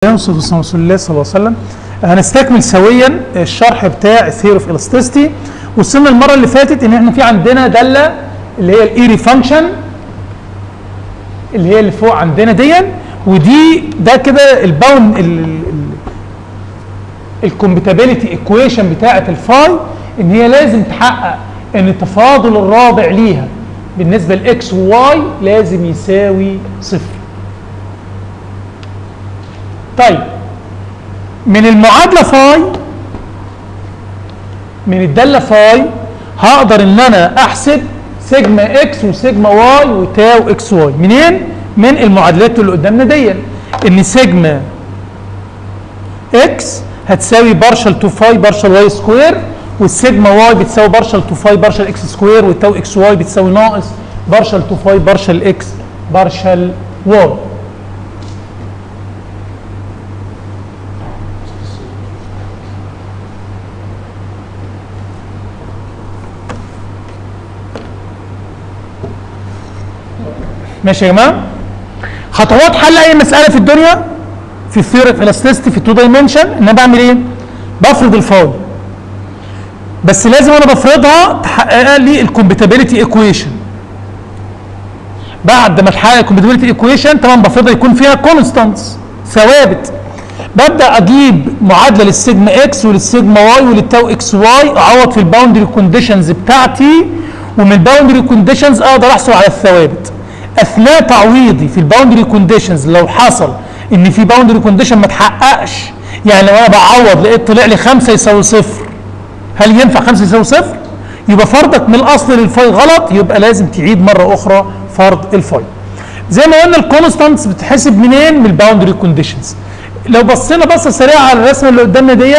رسول الله صلى الله عليه وسلم. هنستكمل سويا الشرح بتاع الثيوري اوف الاستيستي. وصلنا المره اللي فاتت ان احنا في عندنا داله اللي هي الايري فانكشن اللي هي اللي فوق عندنا دي، ودي ده كده الباوند الكومباتيبيليتي ايكويشن بتاعه الفاي، ان هي لازم تحقق ان التفاضل الرابع ليها بالنسبه لاكس وواي لازم يساوي صفر. طيب من المعادله فاي، من الداله فاي هقدر ان انا احسب سيجما اكس وسيجما واي وتاو اكس واي. منين؟ من المعادلات اللي قدامنا دي، ان سيجما اكس هتساوي بارشل تو فاي بارشل واي سكوير، والسيجما واي بتساوي بارشل تو فاي بارشل اكس سكوير، والتاو اكس واي بتساوي ناقص بارشل تو فاي بارشل اكس بارشل واي. ماشي يا جماعه؟ خطوات حل اي مساله في الدنيا في الثيوري اوف الاستيستي في 2 دايمنشن، ان انا بعمل ايه؟ بفرض الفاي، بس لازم انا بفرضها تحقق لي الكومباتيبيليتي ايكويشن. بعد ما تحقق الكومباتيبيليتي ايكويشن طبعا بفرضها يكون فيها كونستانتس ثوابت. ببدا اجيب معادله للسيجما اكس وللسيجما واي وللتاو اكس واي، اعوض في الباوندري كونديشنز بتاعتي، ومن الباوندري كونديشنز اقدر احصل على الثوابت. اثناء تعويضي في الباوندري كونديشنز لو حصل ان في باوندري كونديشن ما تحققش، يعني لو انا بعوض لقيت طلع لي 5 يساوي صفر، هل ينفع 5 يساوي صفر؟ يبقى فرضك من الاصل للفاي غلط، يبقى لازم تعيد مره اخرى فرض الفاي. زي ما قلنا الكونستانتس بتتحسب منين؟ من الباوندري كونديشنز. لو بصينا بصه سريعه على الرسمه اللي قدامنا دي،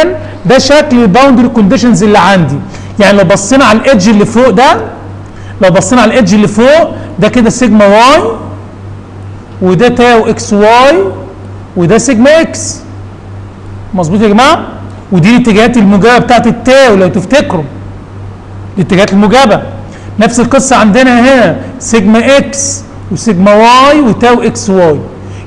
ده شكل الباوندري كونديشنز اللي عندي. يعني لو بصينا على الايدج اللي فوق ده، لو بصينا على الايدج اللي فوق ده كده سيجما واي، وده تاو اكس واي، وده سيجما اكس. مظبوط يا جماعه؟ ودي الاتجاهات الموجبه بتاعت التاو لو تفتكروا، الاتجاهات الموجبه. نفس القصه عندنا هنا سيجما اكس وسيجما واي وتاو اكس واي.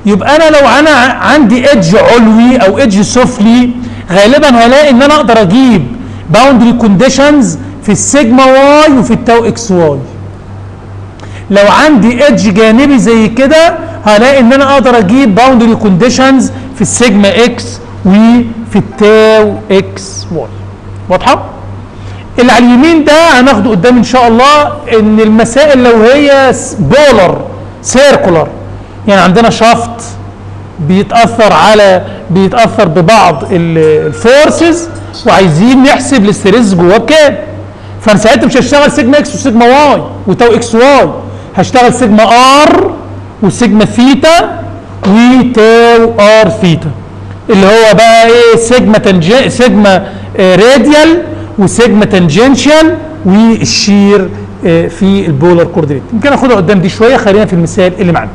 يبقى انا لو انا عندي ايدج علوي او ايدج سفلي، غالبا هلاقي ان انا اقدر اجيب باوندري كونديشنز في السيجما واي وفي التاو اكس واي. لو عندي ايدج جانبي زي كده هلاقي ان انا اقدر اجيب باوندري كونديشنز في السيجما اكس وفي التاو اكس واي. واضحه؟ اللي على اليمين ده هناخده قدام ان شاء الله، ان المسائل لو هي بولر سيركولر، يعني عندنا شافت بيتاثر ببعض الفورسز وعايزين نحسب الاستريس جواه بكام. فانا ساعتها مش هشتغل سيجما اكس وسيجما واي وتاو اكس واي، هشتغل سيجما ار وسيجما ثيتا وتاو ار ثيتا، اللي هو بقى ايه؟ سيجما راديال وسيجما تانجنشال والشير في البولار كوردينيت. يمكن اخدها قدام دي شويه، خلينا في المثال اللي معانا.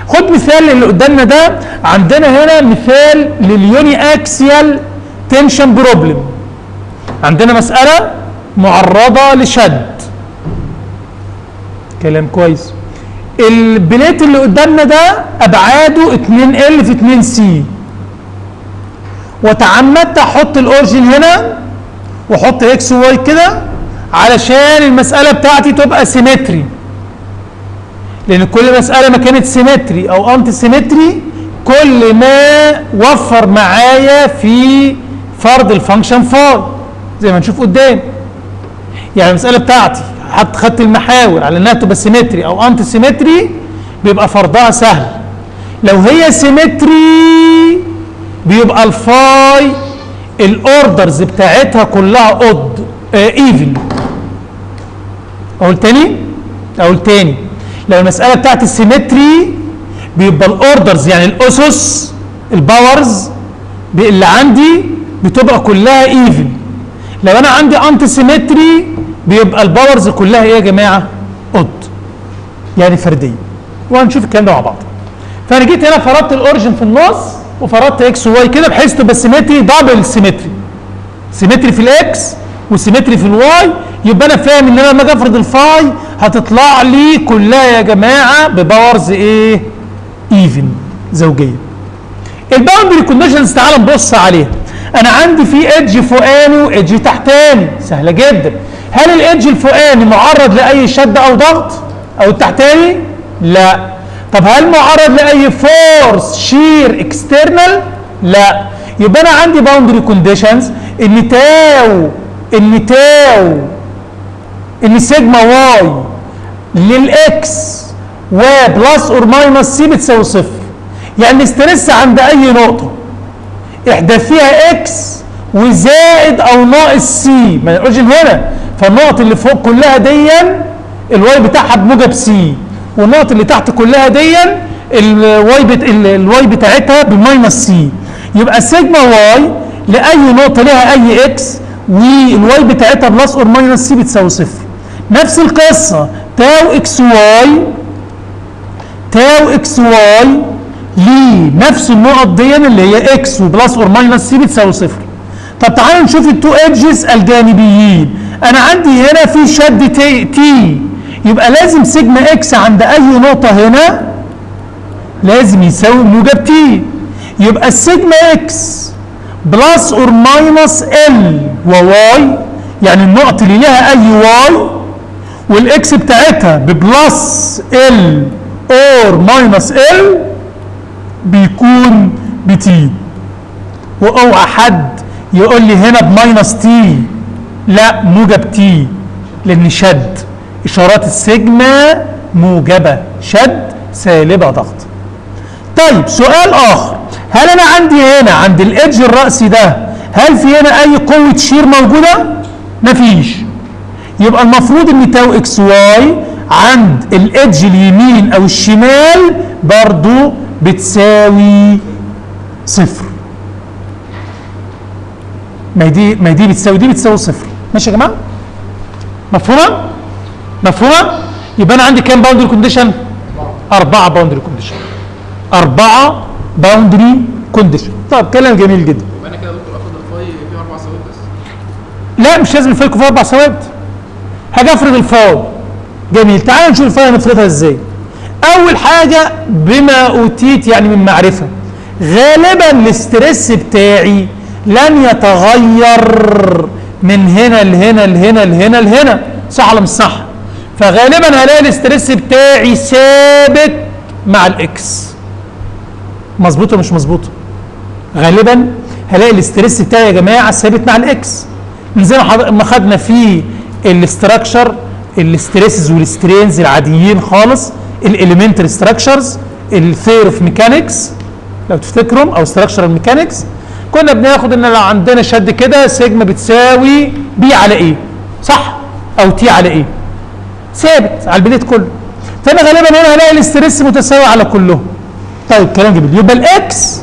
خد مثال اللي قدامنا ده. عندنا هنا مثال لليوني اكسيال تنشن بروبلم. عندنا مساله معرضه لشد. كلام كويس. البليت اللي قدامنا ده ابعاده 2L في 2C، وتعمدت احط الاورجن هنا واحط اكس وواي كده علشان المساله بتاعتي تبقى سيمتري، لان كل مساله ما كانت سيمتري او انتي سيمتري كل ما وفر معايا في فرض الفانكشن فاي، زي ما نشوف قدام. يعني المساله بتاعتي خدت المحاور على انها تبقى سيمتري او انتي سيمتري، بيبقى فرضها سهل. لو هي سيمتري بيبقى الفاي الاوردرز بتاعتها كلها اود ايفن. اقول تاني لو المساله بتاعت السيمتري بيبقى الاوردرز، يعني الاسس الباورز اللي عندي بتبقى كلها ايفن. لو انا عندي انتي سيمتري بيبقى الباورز كلها ايه يا جماعه؟ اود، يعني فرديه. وهنشوف الكلام ده مع بعض. فانا جيت هنا فرضت الاوريجن في النص وفرضت اكس وواي كده بحيث تبقى سيمتري دبل سيمتري، سيمتري في الاكس وسيمتري في الواي. يبقى انا فاهم ان انا لما اجي افرض الفاي هتطلع لي كلها يا جماعه بباورز ايه؟ ايفن، زوجيه. الباوندري كونديشنز تعال نبص عليها. انا عندي في ايدج فوقاني وايدج تحتاني، سهله جدا. هل الايدج الفوقاني معرض لاي شد او ضغط او التحتاني؟ لا. طب هل معرض لاي فورس شير اكسترنال؟ لا. يبقى انا عندي باوندري كونديشنز ان ان سيجما واي للاكس وبلس اور ماينس سي بتساوي صفر. يعني الاسترس عند اي نقطه احداث فيها اكس وزائد او ناقص سي، ما نقولش هنا. فالنقط اللي فوق كلها ديا الواي بتاعها بموجب سي، والنقط اللي تحت كلها ديا الواي بتاعتها بماينس سي. يبقى سيجما واي لاي نقطه لها اي اكس والواي بتاعتها بلس اور ماينس سي بتساوي صفر. نفس القصه تاو اكس واي لنفس النقط دي اللي هي اكس وبلس اور ماينس سي بتساوي صفر. طب تعالوا نشوف التو ايدجز الجانبيين. انا عندي هنا في شد تي، يبقى لازم سيجما اكس عند اي نقطه هنا لازم يساوي موجب تي. يبقى السيجما اكس بلس اور ماينس ال وواي، يعني النقط اللي لها اي واي والاكس بتاعتها ببلس ال اور ماينس ال بيكون بتي. واوعى حد يقول لي هنا بماينس تي، لا موجب تي، لان شد اشارات السيجما موجبه، شد سالبه ضغط. طيب سؤال اخر، هل انا عندي هنا عند الايدج الرأسي ده هل في هنا اي قوه شير موجوده؟ مفيش. يبقى المفروض ان تاو اكس واي عند الايدج اليمين او الشمال برضو بتساوي صفر. ما دي بتساوي دي بتساوي صفر. ماشي يا جماعه؟ مفهومه؟ يبقى انا عندي كام باوندري كونديشن؟ 4 باوندري كونديشن. 4 باوندري كونديشن. طب كلام جميل جدا. يبقى انا كده دكتور اخد الفاي فيه 4 ثوابت بس؟ لا مش لازم الفاي يكون فيه 4 ثوابت. حاجه افرض الفاي. جميل، تعالوا نشوف الفاي هنفرضها ازاي. اول حاجه بما اوتيت يعني من معرفه، غالبا الاسترس بتاعي لن يتغير من هنا لهنا لهنا لهنا لهنا، صح ولا مش صح؟ فغالبا هلاقي الاسترس بتاعي ثابت مع الاكس. مظبوط ولا مش مظبوط؟ غالبا هلاقي الاسترس بتاعي يا جماعه ثابت مع الاكس. من زي ما خدنا في الاستراكشر الاستريسز والسترينز العاديين خالص، الاليمنتري ستراكشرز، الثير اوف ميكانكس لو تفتكروا، او ستراكشرال ميكانكس، كنا بناخد ان لو عندنا شد كده سيجما بتساوي بي على ايه، صح؟ او تي على ايه؟ ثابت على البليت كله. فانا غالبا هنا هلاقي الاسترس متساوي على كلهم. طيب كلام جميل. يبقى الاكس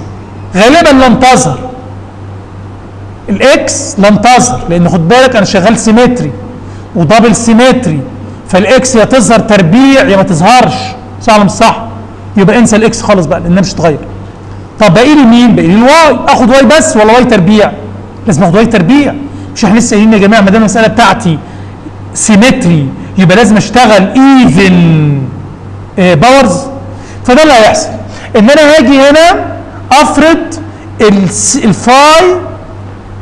غالبا لن تظهر. الاكس لن تظهر لان خد بالك انا شغال سيمتري ودبل سيمتري، فالاكس يا تظهر تربيع يا ما تظهرش، صح ولا مش صح؟ يبقى انسى الاكس خالص بقى لانها مش هتتغير. طب باقي لي مين؟ باقي لي الواي. اخد واي بس ولا واي تربيع؟ لازم اخد واي تربيع. مش احنا لسه قايلين يا جماعه ما دام المساله بتاعتي سيمتري يبقى لازم اشتغل ايفن باورز. فده اللي هيحصل ان انا هاجي هنا افرض الفاي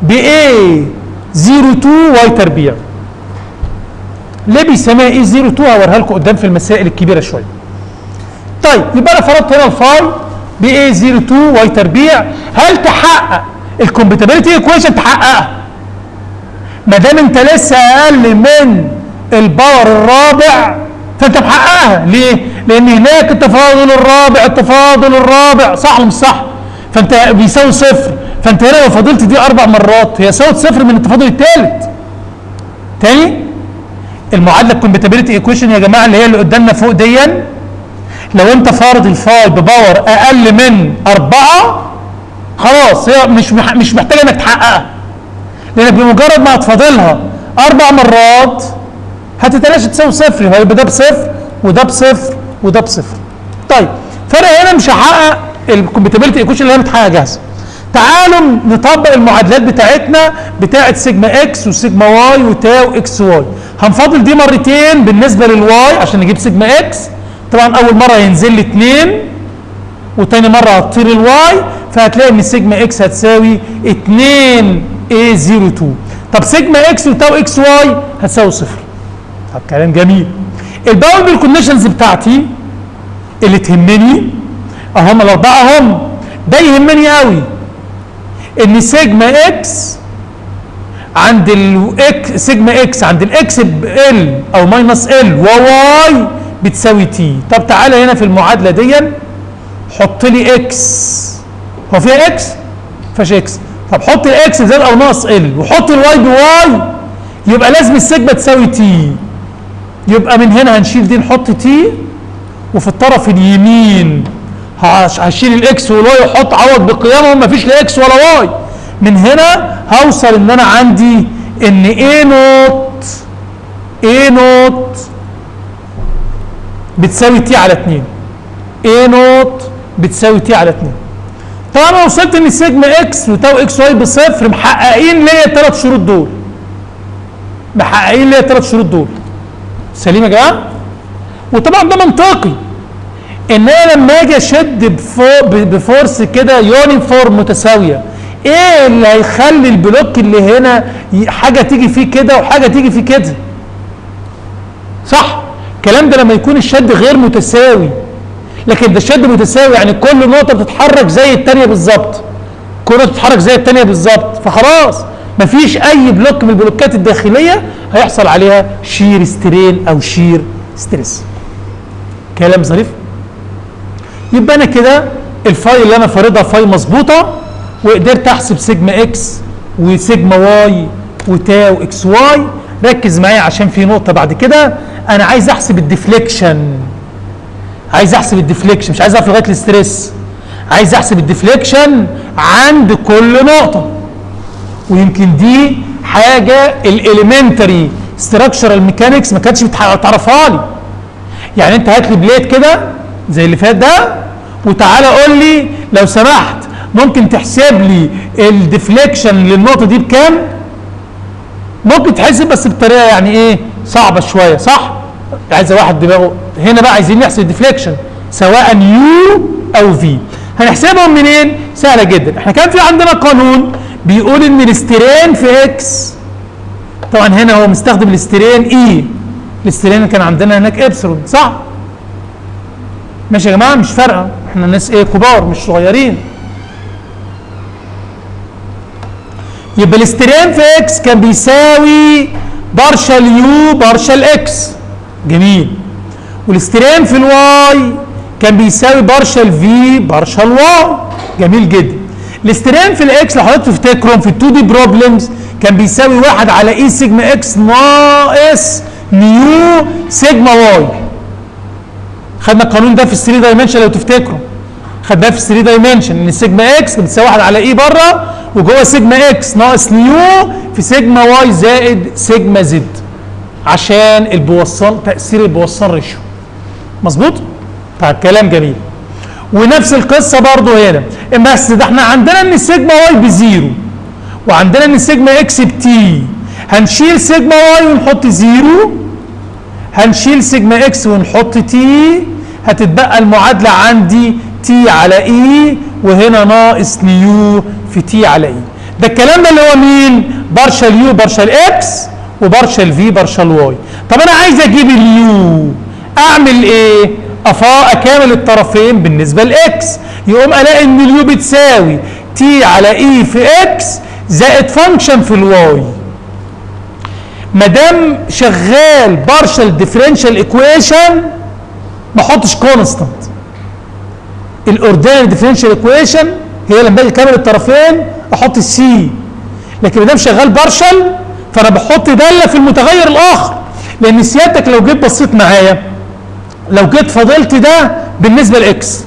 ب A02 واي تربيع. ليه بيسميها A02 هوريها لكم قدام في المسائل الكبيره شويه. طيب يبقى انا فرضت هنا الفاي ب A02 واي تربيع. هل تحقق الكومباتيبلتي ايكويشن؟ تحققها ما دام انت لسه اقل من الباور الرابع فانت محققها. ليه؟ لان هناك التفاضل الرابع صح ولا مش صح؟ فانت بيساوي صفر، فانت هنا لو فضلت دي 4 مرات هي ساوت صفر من التفاضل الثالث. تاني المعادله الكومباتيبلتي ايكويشن يا جماعه اللي هي اللي قدامنا فوق ديا، لو انت فارض الفاي بباور اقل من 4 خلاص هي مش محتاجه انك تحققها، لانك بمجرد ما هتفاضلها 4 مرات هتتلاشى تساوي صفر، هيبقى ده بصفر وده بصفر وده بصفر. طيب فانا هنا مش هحقق الكومباتيبلتي ايكويشن اللي هي متحققه جاهزه. تعالوا نطبق المعادلات بتاعتنا بتاعت سيجما اكس وسيجما واي وتاو اكس واي. هنفاضل دي مرتين بالنسبه للواي عشان نجيب سيجما اكس. طبعا اول مره هينزل لي 2 وتاني مره هتطير الواي، فهتلاقي ان سيجما اكس هتساوي 2A02. طب سيجما اكس وتاو اكس واي هتساوي صفر. طب كلام جميل. الباوندري كونديشنز بتاعتي اللي تهمني اهم الاربعه هم. ده يهمني قوي ان سيجما اكس عند سيجما اكس عند الاكس ال او ماينس ال وواي بتساوي تي. طب تعالى هنا في المعادله دي حط لي اكس. هو فيها اكس؟ ما فيهاش اكس. طب حط الاكس زائد او ناقص ال وحط الواي بواي، يبقى لازم السيجما تساوي تي. يبقى من هنا هنشيل دي نحط تي، وفي الطرف اليمين هشيل الاكس والواي واحط عوض بقيمهم، مفيش لا اكس ولا واي. من هنا هوصل ان انا عندي ان A نوت بتساوي تي على 2. A نوت بتساوي تي على 2. طبعا انا وصلت ان سيجما اكس وتاو اكس واي بصفر، محققين ليا الثلاث شروط دول. سليم يا جماعه؟ وطبعا ده منطقي ان انا لما اجي اشد بفورس كده يونيفورم متساويه، ايه اللي هيخلي البلوك اللي هنا حاجه تيجي فيه كده وحاجه تيجي فيه كده؟ صح؟ الكلام ده لما يكون الشد غير متساوي. لكن ده الشد متساوي، يعني كل نقطه بتتحرك زي الثانيه بالظبط. فخلاص مفيش اي بلوك من البلوكات الداخليه هيحصل عليها شير سترين او شير ستريس. كلام ظريف؟ يبقى انا كده الفاي اللي انا فارضها فاي مظبوطه، وقدرت احسب سيجما اكس وسيجما واي وتاو اكس واي. ركز معايا عشان في نقطه بعد كده انا عايز احسب الديفليكشن. مش عايز اقف لغايه الاستريس، عايز احسب الديفليكشن عند كل نقطه. ويمكن دي حاجه الاليمنتري ستراكشرال ميكانكس ما كانتش بتعرفها لي. يعني انت هات لي بليت كده زي اللي فات ده، وتعالى قول لي لو سمحت ممكن تحسب لي الديفليكشن للنقطه دي بكام؟ ممكن تحسب بس بطريقه يعني ايه صعبه شويه، صح؟ عايزه واحد دماغه. هنا بقى عايزين نحسب الديفليكشن سواء يو او في. هنحسبهم منين؟ سهله جدا. احنا كان في عندنا قانون بيقول ان الاسترين في اكس، طبعا هنا هو مستخدم الاسترين اي، الاسترين كان عندنا هناك ابسلون، صح؟ ماشي يا جماعه؟ مش فارقه، احنا ناس ايه كبار مش صغيرين. يبقى الاسترين في اكس كان بيساوي بارشل يو بارشل اكس. جميل. والاسترين في الواي كان بيساوي بارشل في بارشل واي. جميل جدا. الاسترين في الاكس لو حضرتك تفتكرهم في ال2 دي بروبلمز كان بيساوي 1 على اي سيجما اكس ناقص نيو سيجما واي. خدنا القانون ده في ال3 دايمنشن لو تفتكروا. خدناه في ال3 دايمنشن ان سيجما اكس بتساوي 1 على اي بره، وجوه سيجما اكس ناقص نيو في سيجما واي زائد سيجما زد، عشان البوصان تاثير البوصان ريشيو. مظبوط؟ طيب كلام جميل. ونفس القصه برضه هنا، بس ده احنا عندنا ان سيجما واي بزيرو، وعندنا ان سيجما اكس بتي. هنشيل سيجما واي ونحط زيرو، هنشيل سيجما اكس ونحط تي، هتتبقى المعادله عندي تي على اي، وهنا ناقص نيو في تي على اي. ده الكلام ده اللي هو مين؟ بارشل يو بارشل اكس وبارشل في بارشل واي. طب انا عايز اجيب اليو، اعمل ايه؟ اكامل الطرفين بالنسبه لاكس، يقوم الاقي ان اليو بتساوي تي على اي في اكس زائد فانكشن في الواي. ما دام شغال بارشل ديفرنشال ايكويشن ما احطش كونستانت. الاوردينري ديفرنشال ايكويشن هي لما باجي اكامل الطرفين احط السي، لكن ما دام شغال بارشل فانا بحط داله في المتغير الاخر. لان سيادتك لو جيت بصيت معايا، لو جيت فضلت ده بالنسبه لاكس،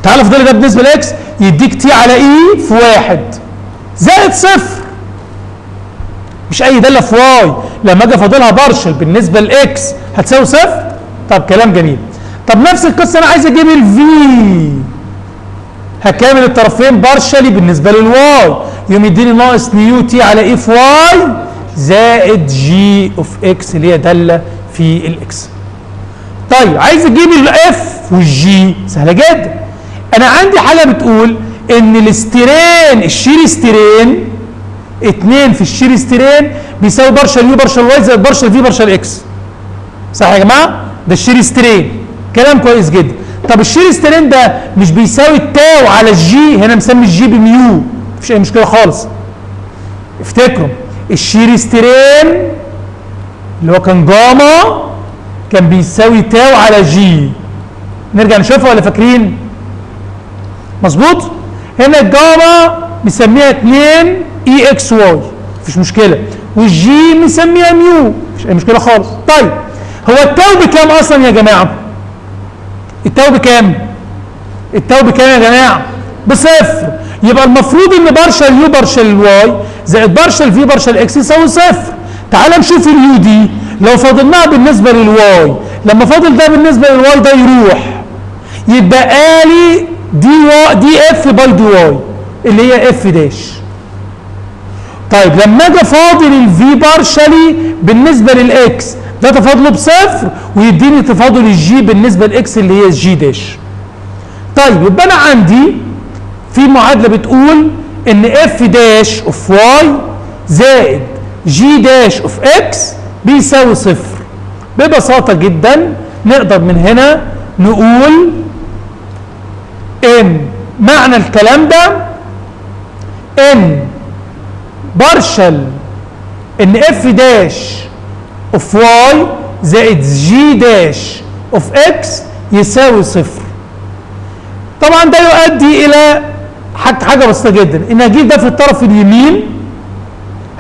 تعال فضل ده بالنسبه لاكس، يديك تي على اي في 1 زائد صفر. مش اي داله في واي لما اجي افضلها بارشل بالنسبه لاكس هتساوي صفر. طب كلام جميل. طب نفس القصه انا عايز اجيب الفي، هكامل الطرفين بارشلي بالنسبه للواي، يقوم يديني ناقص نيو تي على اي في واي زائد جي اوف اكس اللي هي داله في الاكس. طيب عايز اجيب الاف والجي، سهله جدا. انا عندي حاجه بتقول ان الاسترين الشير سترين 2 في الشير سترين بيساوي بارشل يو بارشل واي زائد بارشل في بارشل اكس. صح يا جماعه؟ ده الشير سترين، كلام كويس جدا. طب الشير سترين ده مش بيساوي التاو على الجي، هنا مسمي الجي بميو، مفيش اي مشكله خالص. افتكروا الشير سترين اللي هو كان جاما كان بيساوي تاو على جي. نرجع نشوفها ولا فاكرين؟ مظبوط؟ هنا الجاما بنسميها 2 اي اكس واي، مفيش مشكله، والجي بنسميها ميو، مفيش اي مشكله خالص. طيب هو التاو بكام اصلا يا جماعه؟ التاو بكام؟ التاو بكام يا جماعه؟ بصفر. يبقى المفروض ان بارشل يو بارشل واي زائد بارشل في بارشل اكس يساوي صفر. تعال نشوف اليو دي لو فاضلناها بالنسبه للواي، لما فاضل ده بالنسبه للواي ده يروح، يتبقى لي دي اف باي دي واي اللي هي اف داش. طيب لما اجي فاضل الفي بارشلي بالنسبه للاكس ده تفاضله بصفر ويديني تفاضل الجي بالنسبه للاكس اللي هي الجي داش. طيب يبقى انا عندي في معادله بتقول ان اف داش اوف واي زائد جي داش اوف اكس بيساوي صفر. ببساطه جدا نقدر من هنا نقول ان معنى الكلام ده ان بارشل ان اف داش اوف واي زائد جي داش اوف اكس يساوي صفر. طبعا ده يؤدي الى حاجه بسيطه جدا، ان هجيب ده في الطرف اليمين،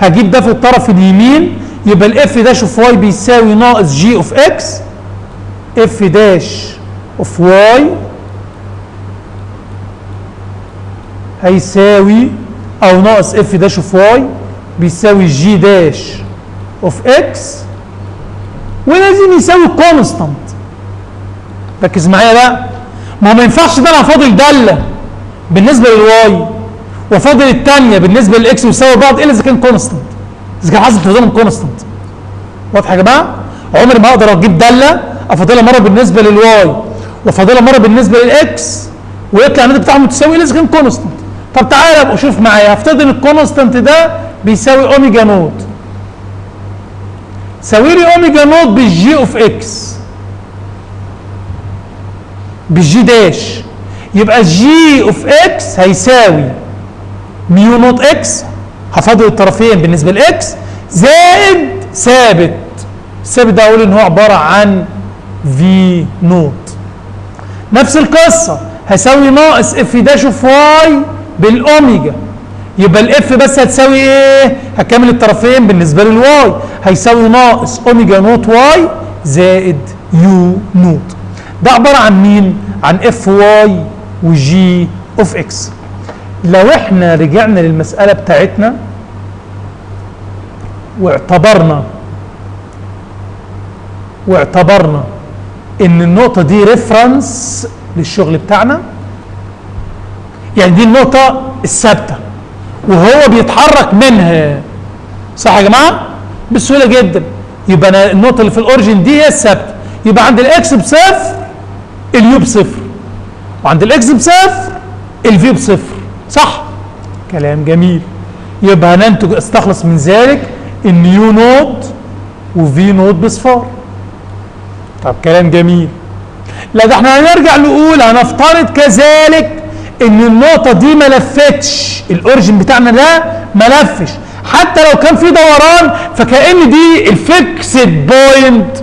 هجيب ده في الطرف اليمين، يبقى الاف داش اوف واي بيساوي ناقص جي اوف اكس، اف داش اوف واي هيساوي او ناقص اف داش اوف واي بيساوي جي داش اوف اكس، ولازم يساوي كونستانت. ركز معايا بقى، ما ينفعش ده انا فاضل داله بالنسبه للواي وفاضل الثانيه بالنسبه للاكس ويساوي بعض الا اذا كان كونستانت، اذا كان حاصل تفاضلهم كونستانت. واضح يا جماعه؟ عمري ما اقدر اجيب داله افاضلها مره بالنسبه للواي وافاضلها مره بالنسبه للاكس ويطلع الناتج بتاعهم متساوي الا اذا كان كونستانت. طب تعالى ابقى شوف معايا، هفترض ان الكونستانت ده بيساوي اوميجا نوت، ساوي لي اوميجا نوت بالجي اوف اكس بالجي داش، يبقى الجي اوف اكس هيساوي ميو نوت اكس، هفاضل الطرفين بالنسبه لاكس زائد ثابت. الثابت ده اقول ان هو عباره عن في نوت. نفس القصه هساوي ناقص اف داش اوف واي بالاوميجا، يبقى الاف بس هتساوي ايه؟ هكمل الطرفين بالنسبه للواي، هيساوي ناقص اوميجا نوت واي زائد يو نوت. ده عباره عن مين؟ عن اف واي وجي اوف اكس. لو احنا رجعنا للمساله بتاعتنا واعتبرنا ان النقطه دي ريفرنس للشغل بتاعنا، يعني دي النقطه الثابته وهو بيتحرك منها، صح يا جماعه؟ بسهوله جدا. يبقى أنا النقطه اللي في الاوريجن دي هي الثابته، يبقى عند الاكس بصفر اليو بصفر، وعند الاكس بصفر الفي بصفر، صح؟ كلام جميل. يبقى هننتج استخلص من ذلك ان يو نوت وفي نوت بصفار. طب كلام جميل. لا ده احنا هنرجع نقول هنفترض كذلك ان النقطه دي ما لفتش، الاوريجن بتاعنا ده ما لفش، حتى لو كان في دوران فكأن دي الفيكسد بوينت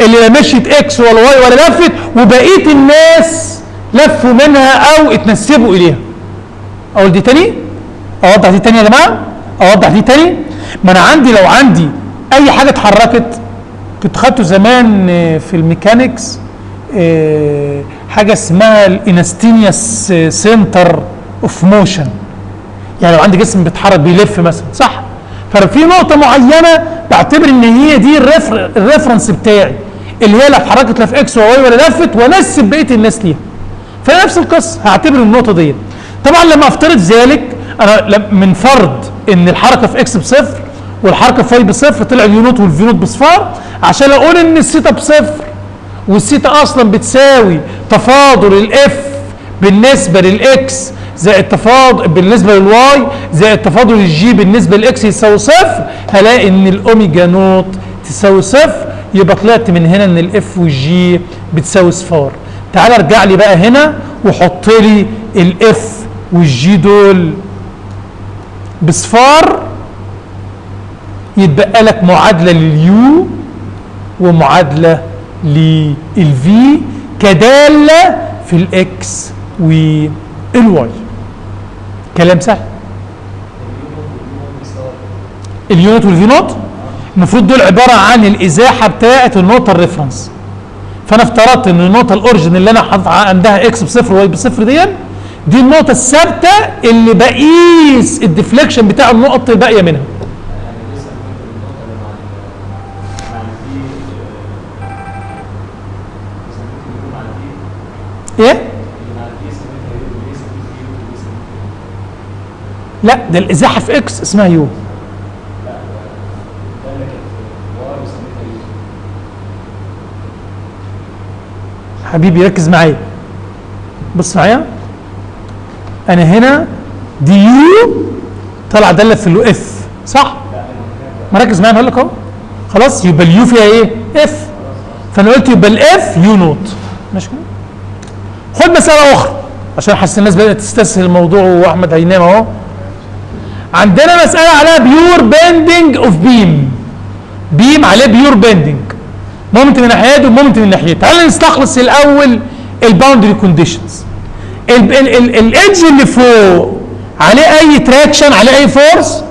اللي لا مشيت اكس ولا واي ولا لفت، وبقيه الناس لفوا منها او اتنسبوا اليها. اقول دي تاني؟ اوضح دي تاني يا جماعه؟ اوضح دي تاني؟ ما انا عندي لو عندي اي حاجه اتحركت، كنت خدته زمان في الميكانيكس حاجه اسمها الانستينيوس سنتر اوف موشن، يعني لو عندي جسم بيتحرك بيلف مثلا، صح؟ ففي نقطه معينه بعتبر ان هي دي الريفرنس بتاعي اللي هي لا اتحركت لا في اكس ولا واي ولا لفت، وانسب بقيه الناس ليها. فنفس القصه هعتبر النقطه دي. طبعا لما افترض ذلك انا من فرض ان الحركه في اكس بصفر والحركه في واي بصفر، طلع اليو نوت والفي نوت بصفار، عشان اقول ان الثيتا بصفر والثيتا اصلا بتساوي تفاضل الاف بالنسبه للاكس زائد تفاضل بالنسبه للواي زائد تفاضل الجي بالنسبه للاكس يساوي صفر، هلاقي ان الاوميجا نوت تساوي صفر، يبقى طلعت من هنا ان الاف والجي بتساوي صفار. تعال ارجع لي بقى هنا وحط لي الاف والجي دول بصفار، يتبقى لك معادله لليو ومعادله للفي كداله في الاكس والواي. كلام سهل. اليونت والفي نوت المفروض دول عباره عن الازاحه بتاعه النقطه الريفرنس. فانا افترضت ان النقطه الاوريجن اللي انا حاطط عندها اكس بصفر وواي بصفر دي النقطه الثابته اللي بقيس الديفليكشن بتاع النقط الباقيه منها. ايه؟ لا ده الازاحه في اكس اسمها يو. حبيبي ركز معايا، بص معايا، انا هنا دي يو طلع داله في الو اف صح؟ ما ركز معايا، انا هقول لك اهو خلاص. يبقى اليو فيها ايه؟ اف، فانا قلت يبقى الاف يو نوت. ماشي كده؟ خد مساله اخرى عشان حاسس الناس بدات تستسهل الموضوع واحمد هينام اهو. عندنا مساله عليها بيور بيندنج اوف بيم عليه بيور بيندنج، مومنت من ناحيته ومومنت من ناحيته. تعال نستخلص الاول الباوندري كونديشنز. الايدج اللي فوق عليه اي تراكشن، عليه اي فورس،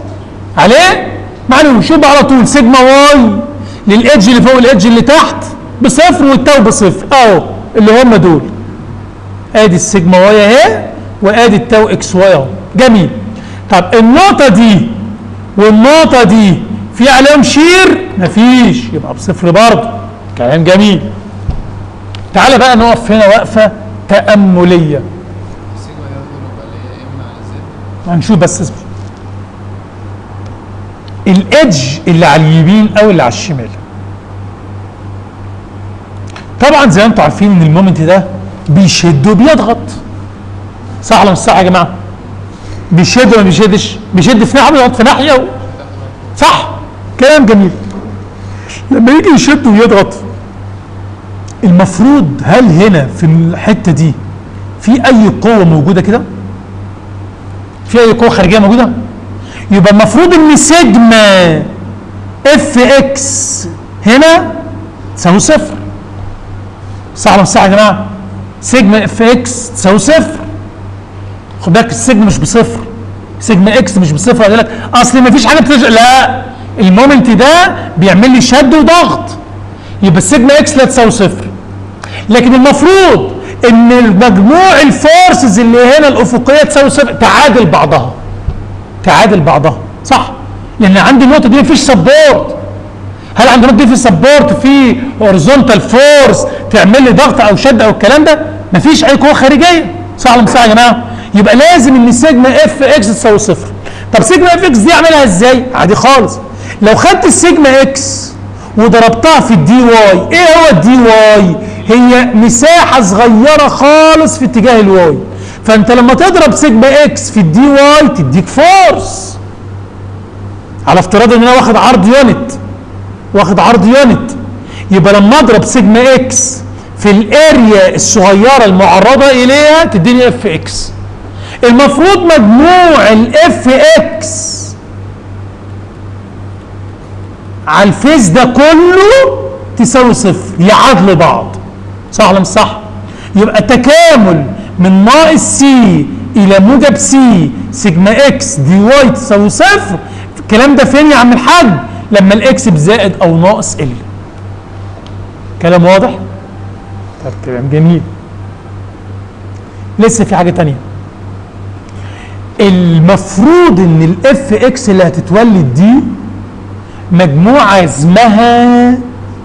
عليه معلوم شوف على طول سيجما واي للايدج اللي فوق والايدج اللي تحت بصفر والتاو بصفر اهو اللي هم دول. ادي السيجما واي اهي وادي التاو اكس واي اهو. جميل. طب النقطه دي والنقطه دي في عليهم شير؟ مفيش، يبقى بصفر برضه. كلام جميل. تعالى بقى نقف هنا وقفه تامليه. هنشوف بس اصبر. الادج اللي على اليمين او اللي على الشمال، طبعا زي ما انتم عارفين ان المومنت ده بيشد وبيضغط، صح ولا مش صح يا جماعه؟ بيشد ولا ما بيشدش؟ بيشد في ناحيه ويضغط في ناحيه صح؟ كلام جميل. لما يجي يشد ويضغط المفروض هل هنا في الحته دي في اي قوه موجوده كده؟ في اي قوه خارجيه موجوده؟ يبقى المفروض ان سيجما اف اكس هنا تساوي صفر، صح ولا مش صح يا جماعه؟ سيجما اف اكس تساوي صفر. خد بالك السيجما مش بصفر، سيجما اكس مش بصفر. اقول لك اصل ما فيش حاجه لا، المومنت ده بيعمل لي شد وضغط، يبقى السيجما اكس لا تساوي صفر. لكن المفروض ان مجموع الفورسز اللي هنا الافقيه تساوي صفر، تعادل بعضها، تعادل بعضها صح؟ لان عندي النقطه دي ما فيش سبورت. هل عند النقطه دي في سبورت، في هوريزونتال فورس تعمل لي ضغط او شد او الكلام ده؟ ما فيش اي قوه خارجيه، صح ولا مش صح يا جماعه؟ يبقى لازم ان سيجما اف اكس تساوي صفر. طب سيجما اف اكس دي اعملها ازاي؟ عادي خالص. لو خدت السيجما اكس وضربتها في الدي واي، ايه هو الدي واي؟ هي مساحه صغيره خالص في اتجاه الواي، فانت لما تضرب سيجما اكس في الدي واي تديك فورس، على افتراض ان انا واخد عرض يونت، واخد عرض يونت. يبقى لما اضرب سيجما اكس في الاريا الصغيره المعرضه اليها تديني اف اكس. المفروض مجموع الاف اكس على الفيس ده كله تساوي صفر، يعادلوا بعض، صح ولا مش صح؟ يبقى تكامل من ناقص سي الى موجب سي سيجما اكس دي واي تساوي صفر. الكلام ده فين يا عم الحاج؟ لما الاكس بزائد او ناقص ال. كلام واضح؟ طب كلام جميل. لسه في حاجه ثانيه. المفروض ان الاف اكس اللي هتتولد دي مجموع عزمها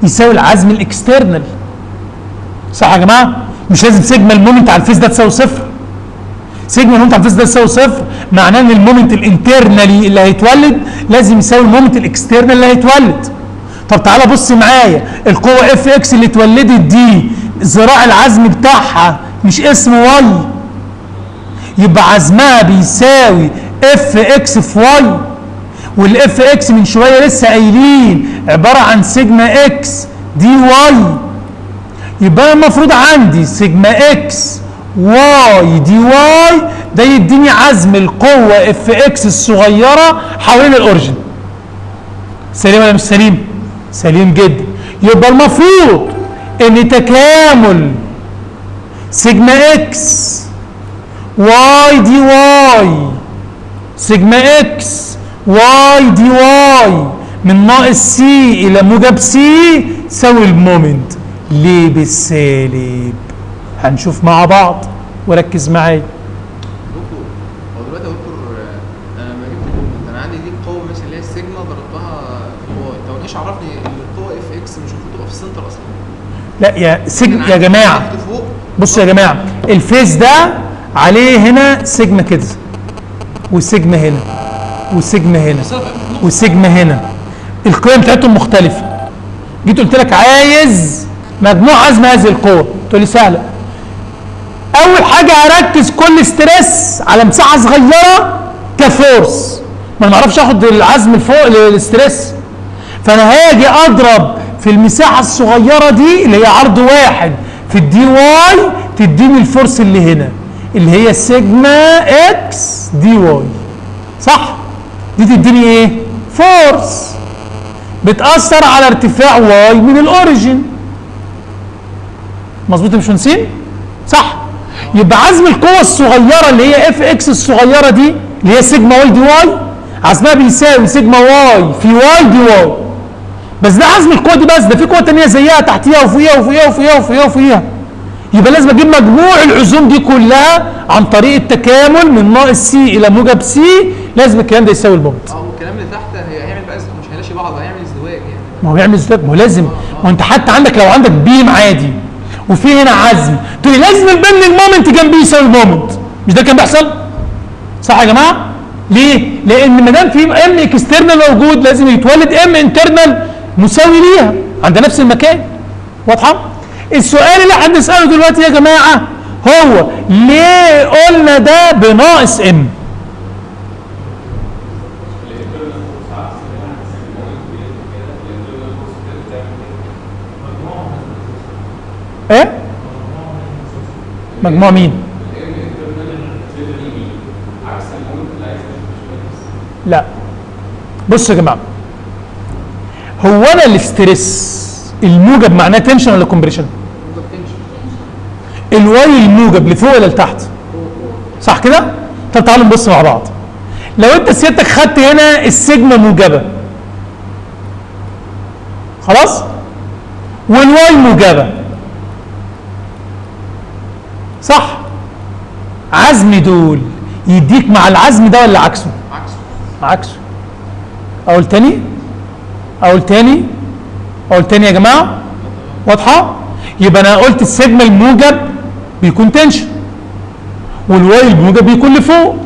يساوي العزم الاكسترنال، صح يا جماعه؟ مش لازم سيجما المومنت على الفيس ده تساوي صفر. سيجما المومنت على الفيس ده تساوي صفر، معناه ان المومنت الانترنالي اللي هيتولد لازم يساوي المومنت الاكسترنال اللي هيتولد. طب تعالى بص معايا، القوه اف اكس اللي اتولدت دي ذراع العزم بتاعها مش اسمه واي، يبقى عزمها بيساوي اف اكس في واي، والاف اكس من شويه لسه قايلين عباره عن سيجما اكس دي واي. يبقى المفروض عندي سيجما اكس واي دي واي ده يديني عزم القوه اف اكس الصغيره حوالين الاوريجن. سليم ولا مش سليم؟ سليم جدا. يبقى المفروض ان تكامل سيجما اكس واي دي واي سيجما اكس واي دي واي من ناقص سي الى موجب سي تساوي المومنت. ليه بالسالب؟ هنشوف مع بعض وركز معايا. دكتور هو دلوقتي يا دكتور انا لما جبت المومنت انا عندي دي القوه مثلا اللي هي السيجما ضربتها في الواي، طب ايش عرفني ان القوه اف اكس مش المفروض تبقى في السنتر اصلا؟ لا يا جماعه بصوا يا جماعه، الفيس ده عليه هنا سيجما كده وسيجما هنا وسيجما هنا وسيجما هنا، القيم بتاعتهم مختلفه. جيت قلت لك عايز مجموع عزم هذه القوه، تقول لي سهله. اول حاجه هركز كل ستريس على مساحه صغيره كفورس، ما نعرفش اخد العزم الفوق للستريس، فانا هاجي اضرب في المساحه الصغيره دي اللي هي عرض واحد في الدي واي تديني الفورس اللي هنا اللي هي سيجما اكس دي واي، صح؟ دي تديني ايه؟ فورس بتاثر على ارتفاع واي من الاوريجن. مظبوط يا باشمهندسين؟ صح؟ يبقى عزم القوه الصغيره اللي هي اف اكس الصغيره دي اللي هي سيجما واي دي واي عزمها بيساوي سيجما واي في واي دي واي. بس ده عزم القوه دي، بس ده في قوه ثانيه زيها تحتيها وفوقيها وفوقيها وفوقيها وفوقيها وفوقيها. يبقى لازم اجيب مجموع العزوم دي كلها عن طريق التكامل من ناقص سي الى موجب سي، لازم الكلام ده يساوي المومنت. والكلام اللي تحت هيعمل بقى مش هيلاشي بعض، هيعمل ازدواج يعني. ما هو يعمل ازدواج، ما هو لازم. ما انت حتى عندك لو عندك بيم عادي وفي هنا عزم تقول لي لازم البن المومنت جنبيه يساوي المومنت، مش ده كان بيحصل؟ صح يا جماعه؟ ليه؟ لان ما دام في ام اكسترنال موجود لازم يتولد ام انترنال مساوي ليها عند نفس المكان. واضحه؟ السؤال اللي احنا بنساله دلوقتي يا جماعه هو ليه قلنا ده بناقص ام؟ ايه؟ مجموع مين؟ لا بصوا يا جماعه، هو انا الاسترس الموجب معناه تنشن ولا كومبريشن؟ الواي الموجب لفوق ولا لتحت؟ صح كده؟ طب تعالوا نبص مع بعض. لو انت سيادتك خدت هنا السيجما موجبه خلاص والواي موجبه صح؟ عزم دول يديك مع العزم ده ولا عكسه؟ عكسه. اقول تاني يا جماعه، واضحه؟ يبقى انا قلت السيجما الموجب بيكون تنشن والواي الموجب بيكون لفوق،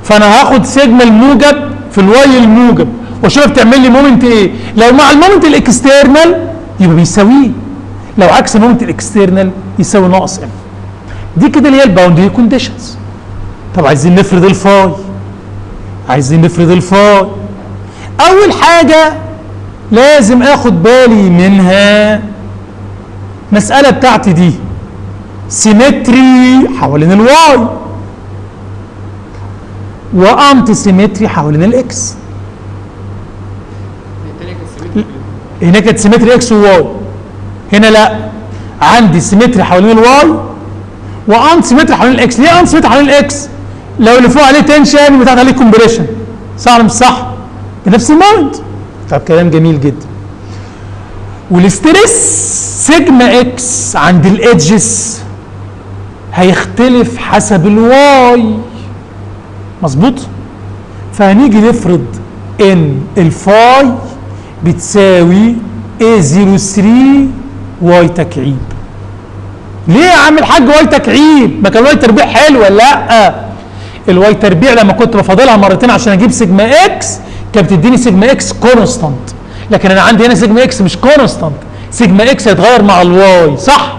فانا هاخد سيجما الموجب في الواي الموجب واشوف بتعمل لي مومنت ايه. لو مع المومنت الاكسترنال يبقى بيساويه، لو عكس المومنت الاكسترنال يساوي ناقص ام. دي كده اللي هي الباوندري كونديشنز. طب عايزين نفرض الفاي. اول حاجه لازم اخد بالي منها مساله بتاعتي دي سيمتري حوالين الواي وانتي سيمتري حوالين الاكس. هنا كانت سيمتري اكس وواي، هنا لا، عندي سيمتري حوالين الواي وانتي سيمتري حوالين الاكس. ليه انتي سيمتري حوالين الاكس؟ لو اللي فوق عليه تنشن يبقى تحت عليه كومبريشن، صح ولا مش صح؟ بنفس المومنت. طب كلام جميل جدا. والاستريس سيجما اكس عند الايدجز هيختلف حسب الواي، مظبوط؟ فهنيجي نفرض ان الفاي بتساوي A03 واي تكعيب. ليه يا عم الحاج واي تكعيب؟ ما كان واي تربيع حلو ولا لا؟ الواي تربيع لما كنت بفاضلها مرتين عشان اجيب سيجما اكس كانت بتديني سيجما اكس كونستانت، لكن انا عندي هنا سيجما اكس مش كونستانت، سيجما اكس هيتغير مع الواي، صح؟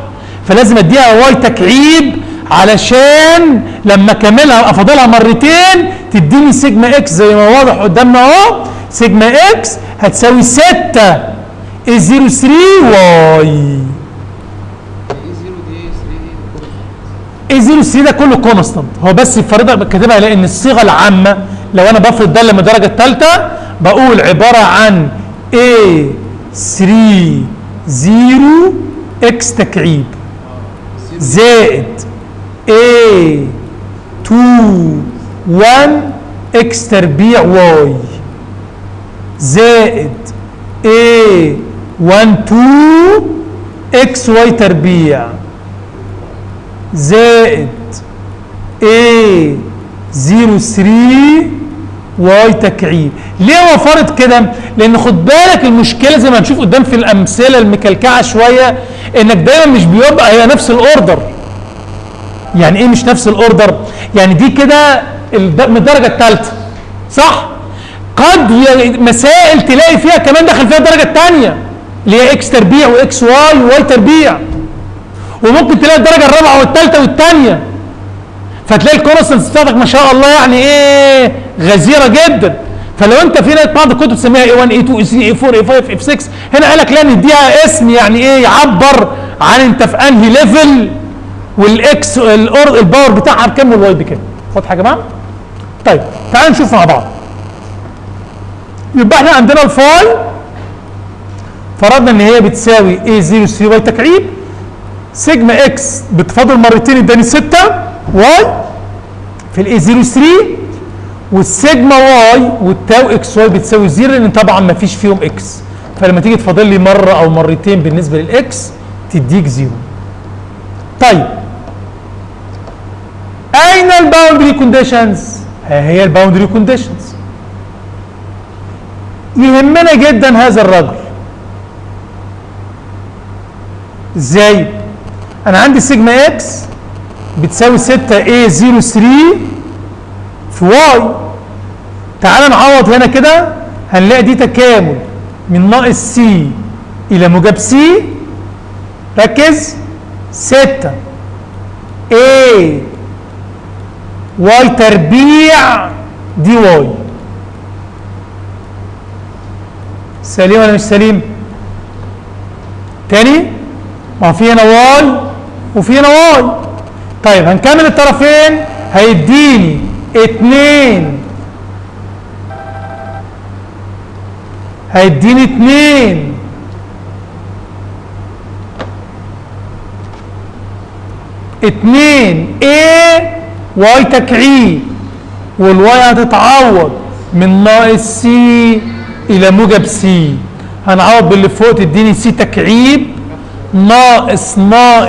فلازم اديها واي تكعيب علشان لما اكملها افاضلها مرتين تديني سيجما اكس زي ما واضح قدامنا اهو. سيجما اكس هتساوي 6 اي 0 3 واي. اي 0 3 ده كله كونستانت، هو بس الفريضه كاتبها لان الصيغه العامه لو انا بفرض ده من الدرجه الثالثه بقول عباره عن اي 3 0 اكس تكعيب زائد اي 2 1 اكس تربيع واي زائد اي 1 2 اكس واي تربيع زائد A 03 واي تكعيب. ليه هو فارض كده؟ لان خد بالك المشكله زي ما هنشوف قدام في الامثله المكلكعه شويه انك دايما مش بيبقى هي نفس الاوردر. يعني ايه مش نفس الاوردر؟ يعني دي كده من الدرجه الثالثه صح؟ قد مسائل تلاقي فيها كمان دخل فيها الدرجه الثانيه اللي هي اكس تربيع واكس واي وواي تربيع، وممكن تلاقي الدرجه الرابعه والثالثه والثانيه، فتلاقي الكونستنس بتاعتك ما شاء الله يعني ايه غزيره جدا. فلو انت في بعض الكتب تسميها اي 1 اي 2 اي 3 اي 4 اي 5 اي 6 هنا قال لك لا نديها اسم يعني ايه يعبر عن انت في انهي ليفل والاكس الباور بتاعها بكام والواي بكام. واضحه يا جماعه؟ طيب تعالوا نشوف مع بعض. يبقى احنا عندنا الفاي فرضنا ان هي بتساوي اي 0 3 واي تكعيب، سيجما اكس بتفاضل مرتين اداني 6 واي في الاي 0 3، والسيجما واي والتاو اكس واي بتساوي 0 لان طبعا ما فيش فيهم اكس، فلما تيجي تفاضل لي مره او مرتين بالنسبه للاكس تديك 0. طيب اين الباوندري كونديشنز؟ ها هي الباوندري كونديشنز. يهمنا جدا هذا الرجل. ازاي؟ انا عندي سيجما اكس بتساوي 6 a 0 3 في واي. تعال نعوض هنا كده هنلاقي دي تكامل من ناقص سي الى موجب سي. ركز 6 a واي تربيع دي واي. سليم ولا مش سليم؟ تاني ما في هنا واي وفي هنا واي. طيب هنكمل الطرفين هيديني 2 2 a واي تكعيب، والواي هتتعوض من ناقص سي الى موجب سي. هنعوض باللي فوق تديني سي تكعيب ناقص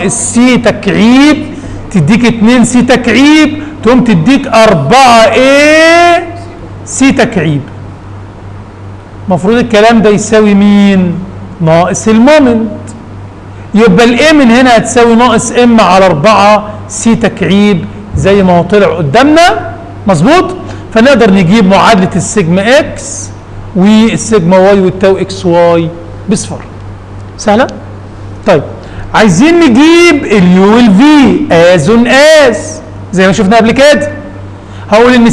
سي تكعيب تديك 2 سي تكعيب تقوم تديك 4 ايه سي تكعيب. المفروض الكلام ده يساوي مين؟ ناقص المومنت. يبقى الايه من هنا هتساوي ناقص ام على 4 سي تكعيب زي ما هو طلع قدامنا مظبوط. فنقدر نجيب معادله السيجما اكس والسيجما واي والتاو اكس واي بصفر. سهله؟ طيب عايزين نجيب اليو والفي از اون از زي ما شفنا قبل كده. هقول ان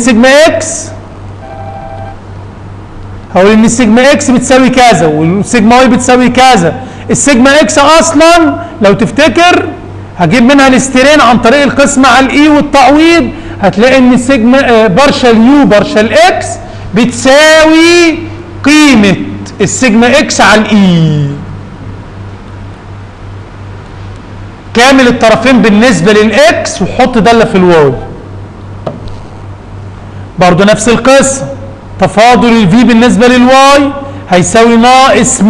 السيجما اكس بتساوي كذا والسيجما واي بتساوي كذا. السيجما اكس اصلا لو تفتكر هجيب منها الاسترين عن طريق القسمه على الاي والتعويض، هتلاقي ان السيجما بارشل يو بارشل اكس بتساوي قيمه السيجما اكس على الاي. كامل الطرفين بالنسبه للاكس وحط داله في الواي. برضه نفس القصه، تفاضل الفي بالنسبه للواي هيساوي ناقص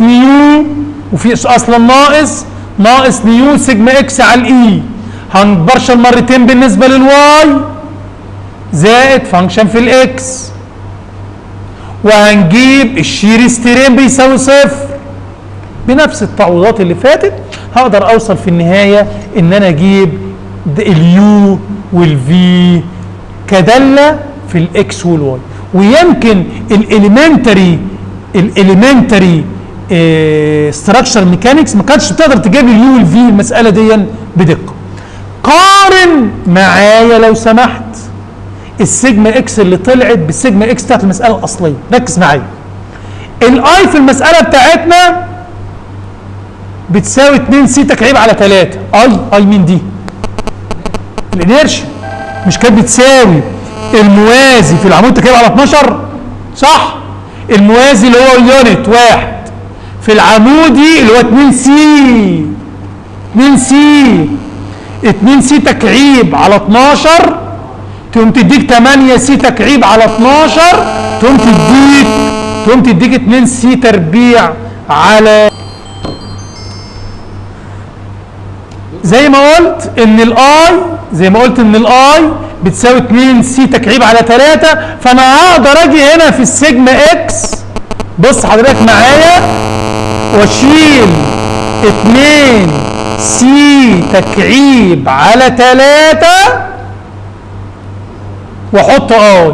نيو وفي اصلا ناقص نيو سيجما اكس على الاي. هنبرشل مرتين بالنسبه للواي زائد فانكشن في الاكس، وهنجيب الشير سترين بيساوي صفر. بنفس التعويضات اللي فاتت هقدر اوصل في النهايه ان انا اجيب اليو والفي كداله في الاكس والواي. ويمكن الاليمنتري ستراكشر ميكانكس ما كانتش بتقدر تجيب اليو والفي المساله دي بدقه. قارن معايا لو سمحت السيجما اكس اللي طلعت بالسيجما اكس بتاعت المساله الاصليه. ركز معايا. الاي في المساله بتاعتنا بتساوي 2 سي تكعيب على 3. اي مين دي؟ الانيرشيا. مش كانت بتساوي الموازي في العمود تكعيب على 12؟ صح؟ الموازي اللي هو اليونت 1 في العمودي اللي هو 2 سي 2 سي تكعيب على 12 تقوم تديك 8 سي تكعيب على 12 تقوم تديك 2 سي تربيع على زي ما قلت ان الاي بتساوي 2 سي تكعيب على 3. فانا هقدر اجي هنا في السيجما اكس، بص حضرتك معايا، واشيل 2 سي تكعيب على 3 واحط اي،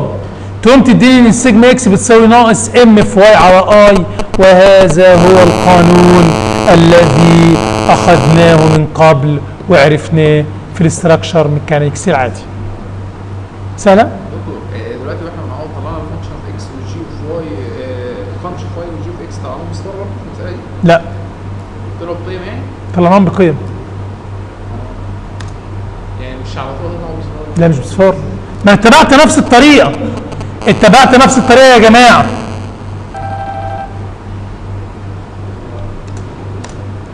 تقوم تديني ان السيجما اكس بتساوي ناقص ام في واي على اي. وهذا هو القانون الذي اخذناه من قبل وعرفناه في الاستراكشر ميكانيكس العادي. سهله؟ دكتور دلوقتي واحنا بنعوض طلعنا الفانكشن في اكس والجي في واي، الفانكشن في واي والجي في اكس طلعناهم بصفر برضه في المساله دي؟ لا، طلعوا بقيم يعني؟ طلعناهم بقيم. يعني مش على طول طلعوا بصفر؟ لا مش بصفار، ما اتبعت نفس الطريقه. يا جماعه.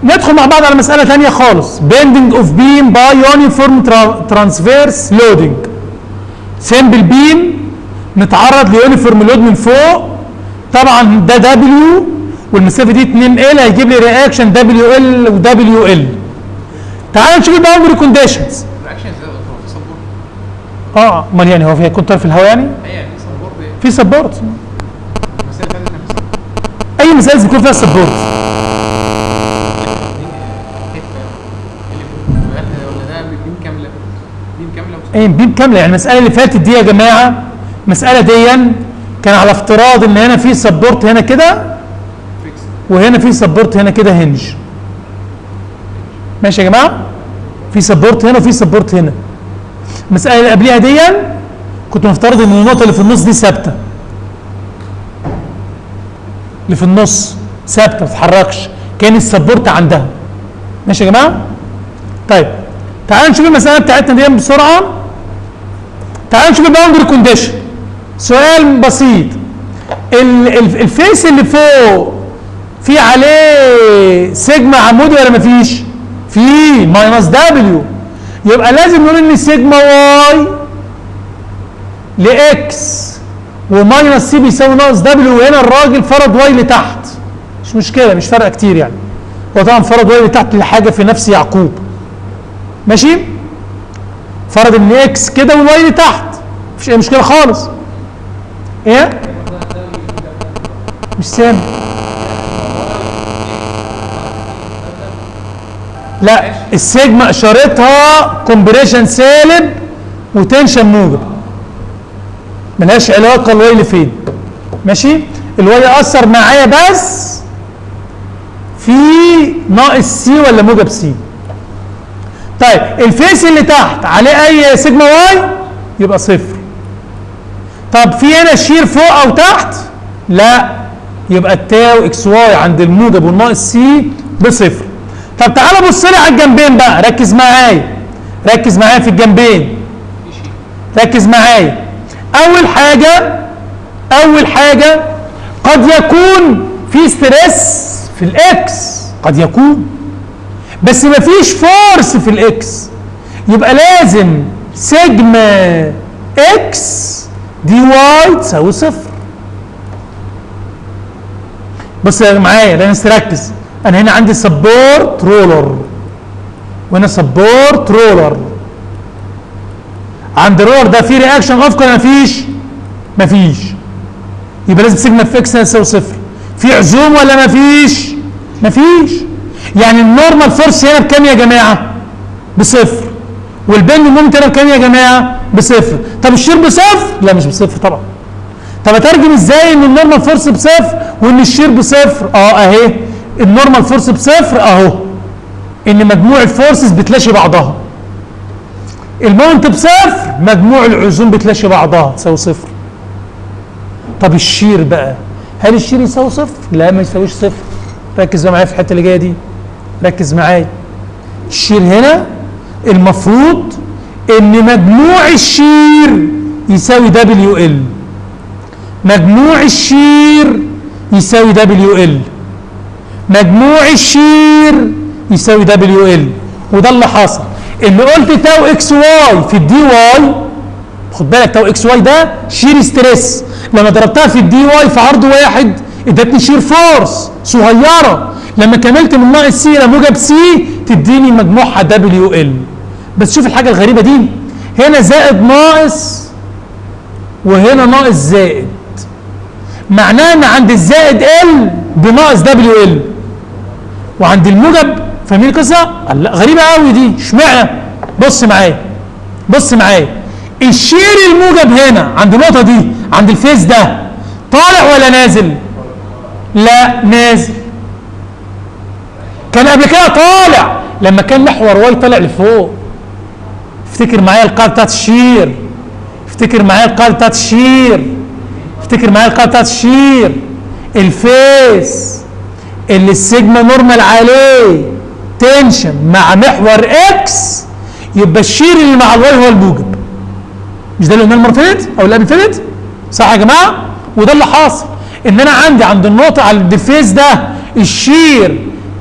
ندخل مع بعض على مساله ثانيه خالص. bending of beam by uniform transverse loading. سمبل بيم متعرض ليونيفورم لود من فوق، طبعا ده دبليو والمسافه دي 2 ال، هيجيب لي رياكشن دبليو ال ودبليو ال. تعال نشوف الباوندري كونديشنز. رياكشن ازاي في سبورت؟ امال يعني هو في هيكون طرف الهواء يعني؟ ايوه في سبورت. في سبورت. المساله اللي فاتت كان في اي مسائل بيكون فيها سبورت. بيم كامله. يعني المساله اللي فاتت دي يا جماعه، المساله دي كان على افتراض ان هنا في سبورت هنا كده وهنا في سبورت هنا كده هنج. ماشي يا جماعه؟ في سبورت هنا وفي سبورت هنا. المساله اللي قبليها دي كنت مفترض ان النقطه اللي في النص دي ثابته، اللي في النص ثابته ما تتحركش، كان السبورت عندها. ماشي يا جماعه؟ طيب تعالوا نشوف المساله بتاعتنا دي بسرعه. تعالوا نشوف الباوندري كونديشن. سؤال بسيط. الفيس اللي فوق في عليه سيجما عمودي ولا مفيش؟ في ماينس دبليو. يبقى لازم نقول ان سيجما واي لاكس وماينس سي بيساوي ناقص دبليو، وهنا الراجل فرض واي لتحت. مش مشكله، مش فارقه كتير يعني. هو طبعا فرض واي لتحت لحاجه في نفس يعقوب. ماشي؟ فرض ان اكس كده والواي لتحت، مفيش اي مشكله خالص. ايه؟ مش سامع. لا، السيجما اشارتها كومبريشن سالب وتنشن موجب، ملهاش علاقه الواي لفين. ماشي؟ الواي اثر معايا بس في ناقص سي ولا موجب سي. طيب الفيس اللي تحت عليه اي سيجما واي يبقى صفر. طب في هنا شير فوق او تحت؟ لا، يبقى التاو اكس واي عند الموجب والناقص سي بصفر. طب تعالى بص لي على الجنبين بقى، ركز معايا في الجنبين. ركز معايا. اول حاجه قد يكون في ستريس في الاكس، قد يكون، بس مفيش فورس في الاكس، يبقى لازم سيجما اكس دي واي تساوي صفر. بص يا معايا، لازم تركز. انا هنا عندي سبورت رولر وهنا سبورت رولر. عند الرولر ده في رياكشن افقي ولا مفيش؟ يبقى لازم سيجما في اكس تساوي صفر. في عزوم ولا مفيش؟ يعني النورمال فورس هنا بكام يا جماعه؟ بصفر. والبند مومنت هنا بكام يا جماعه؟ بصفر. طب الشير بصفر؟ لا مش بصفر طبعا. طب اترجم ازاي ان النورمال فورس بصفر وان الشير بصفر؟ اهي النورمال فورس بصفر اهو، ان مجموع الفورسز بتلاشي بعضها. المومنت بصفر، مجموع العزوم بتلاشي بعضها تساوي صفر. طب الشير بقى، هل الشير يساوي صفر؟ لا ما يساويش صفر. ركز معايا في الحته اللي جايه دي، ركز معايا. الشير هنا المفروض ان مجموع الشير يساوي دبليو ال، مجموع الشير يساوي دبليو ال، مجموع الشير يساوي دبليو ال. وده اللي حصل، ان قلت تاو اكس واي في الدي واي، خد بالك تاو اكس واي ده شير ستريس، لما ضربتها في الدي واي في عرض واحد ادتني شير فورس صغيره، لما كملت من ناقص سي لموجب سي تديني مجموعها دبليو ال. بس شوف الحاجه الغريبه دي، هنا زائد ناقص وهنا ناقص زائد، معناه ان عند الزائد ال بناقص دبليو ال، وعند الموجب فاهمين القصه؟ لا غريبه قوي دي، اشمعنى؟ بص معايا، بص معايا، الشير الموجب هنا عند النقطه دي، عند الفيس ده طالع ولا نازل؟ لا نازل. كان قبل كده طالع لما كان محور واي طالع لفوق. افتكر معايا القاعده بتاعت الشير، افتكر معايا القاعده بتاعت الشير، افتكر معايا القاعده بتاعت الشير. الفيس اللي السيجما نورمال عليه تنشن مع محور اكس، يبقى الشير اللي مع الواي هو الموجب. مش ده اللي قلناه المره اللي فاتت او اللي قبل فاتت؟ صح يا جماعه؟ وده اللي حاصل، ان انا عندي عند النقطه على الفيس ده الشير